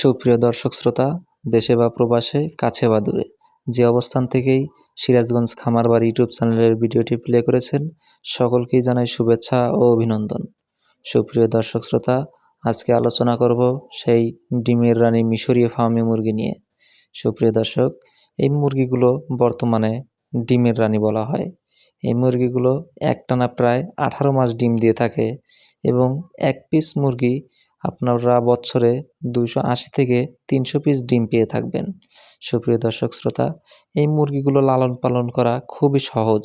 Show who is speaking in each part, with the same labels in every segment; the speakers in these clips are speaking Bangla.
Speaker 1: সুপ্রিয় দর্শক শ্রোতা, দেশে বা প্রবাসে, কাছে বা দূরে, যে অবস্থান থেকেই সিরাজগঞ্জ খামারবাড়ি ইউটিউব চ্যানেলের ভিডিওটি প্লে করেছেন, সকলকেই জানাই শুভেচ্ছা ও অভিনন্দন। সুপ্রিয় দর্শক শ্রোতা, আজকে আলোচনা করব সেই ডিমের রানী মিশরীয় ফার্মি মুরগি নিয়ে। সুপ্রিয় দর্শক, এই মুরগিগুলো বর্তমানে ডিমের রানী বলা হয়। এই মুরগিগুলো একটানা প্রায় 18 মাস ডিম দিয়ে থাকে এবং এক পিস মুরগি আপনারা বছরে 280 থেকে 300 পিস ডিম পেয়ে থাকবেন। সুপ্রিয় দর্শক শ্রোতা, এই মুরগিগুলো লালন পালন করা খুবই সহজ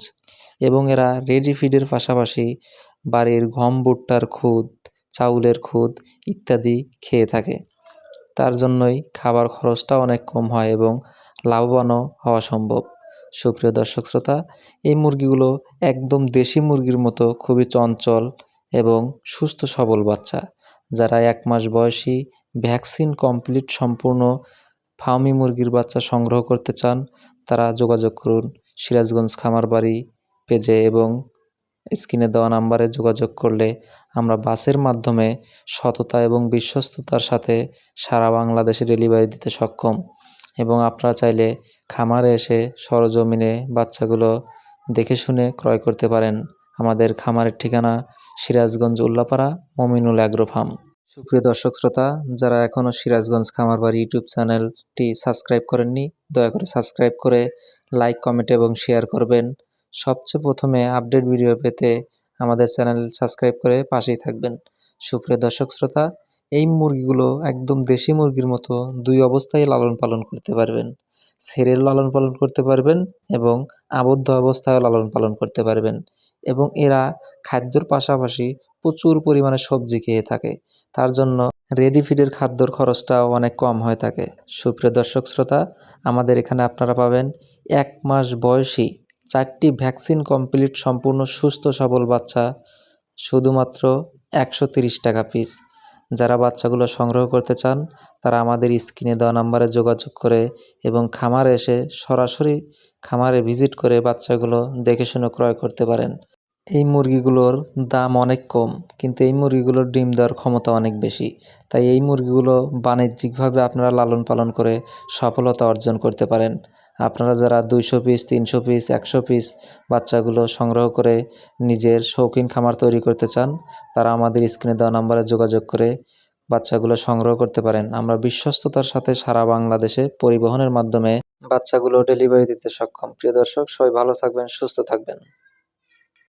Speaker 1: এবং এরা রেডি ফিডের পাশাপাশি বাড়ির গম, ভুট্টার খুদ, চাউলের খুদ ইত্যাদি খেয়ে থাকে। তার জন্যই খাবার খরচটা অনেক কম হয় এবং লাভবানও হওয়া সম্ভব। সুপ্রিয় দর্শক শ্রোতা, এই মুরগিগুলো একদম দেশি মুরগির মতো খুবই চঞ্চল এবং সুস্থ সবল বাচ্চা। যারা 1 মাস বয়সী ভ্যাকসিন কমপ্লিট সম্পূর্ণ ফার্মি মুরগির বাচ্চা সংগ্রহ করতে চান, তারা যোগাযোগ করুন সিরাজগঞ্জ খামারবাড়ি পেজে এবং স্ক্রিনে দেওয়া নাম্বারে যোগাযোগ করলে আমরা বাসের মাধ্যমে সততা এবং বিশ্বস্ততার সাথে সারা বাংলাদেশে ডেলিভারি দিতে সক্ষম। এবং আপনারা চাইলে খামারে এসে সরজমিনে বাচ্চাগুলো দেখে শুনে ক্রয় করতে পারেন। আমাদের খামারের ঠিকানা সিরাজগঞ্জ উল্লাপাড়া মমিনুল অ্যাগ্রো ফার্ম। সুপ্রিয় দর্শক শ্রোতা, যারা এখনও সিরাজগঞ্জ খামারবাড়ি ইউটিউব চ্যানেলটি সাবস্ক্রাইব করেননি, দয়া করে সাবস্ক্রাইব করে লাইক, কমেন্ট এবং শেয়ার করবেন। সবচেয়ে প্রথমে আপডেট ভিডিও পেতে আমাদের চ্যানেল সাবস্ক্রাইব করে পাশেই থাকবেন। সুপ্রিয় দর্শক শ্রোতা, এই মুরগিগুলো একদম দেশি মুরগির মতো 2 অবস্থায় লালন পালন করতে পারবেন। ছেড়ে লালন পালন করতে পারবেন এবং আবদ্ধ অবস্থায় লালন পালন করতে পারবেন। এবং এরা খাদ্যর পাশাপাশি প্রচুর পরিমাণে সবজি খেয়ে থাকে। তার জন্য রেডি ফিডের খাদ্যর খরচটাও অনেক কম হয়ে থাকে। সুপ্রিয় দর্শক শ্রোতা, আমাদের এখানে আপনারা পাবেন 1 মাস বয়সী 4টি ভ্যাকসিন কমপ্লিট সম্পূর্ণ সুস্থ সবল বাচ্চা শুধুমাত্র 130 টাকা পিস। যারা বাচ্চাগুলো সংগ্রহ করতে চান, তারা আমাদের স্ক্রিনে দেওয়া নাম্বারে যোগাযোগ করে এবং খামারে এসে সরাসরি খামারে ভিজিট করে বাচ্চাগুলো দেখে শুনে ক্রয় করতে পারেন। এই মুরগিগুলোর দাম অনেক কম, কিন্তু এই মুরগিগুলোর ডিম দেওয়ার ক্ষমতা অনেক বেশি। তাই এই মুরগিগুলো বাণিজ্যিকভাবে আপনারা লালন পালন করে সফলতা অর্জন করতে পারেন। আপনারা যারা 200 পিস, 300 পিস, 100 পিস বাচ্চাগুলো সংগ্রহ করে নিজের শৌখিন খামার তৈরি করতে চান, তারা আমাদের স্ক্রিনে দেওয়া নাম্বারে যোগাযোগ করে বাচ্চাগুলো সংগ্রহ করতে পারেন। আমরা বিশ্বস্ততার সাথে সারা বাংলাদেশে পরিবহনের মাধ্যমে বাচ্চাগুলো ডেলিভারি দিতে সক্ষম। প্রিয় দর্শক, সবাই ভালো থাকবেন, সুস্থ থাকবেন।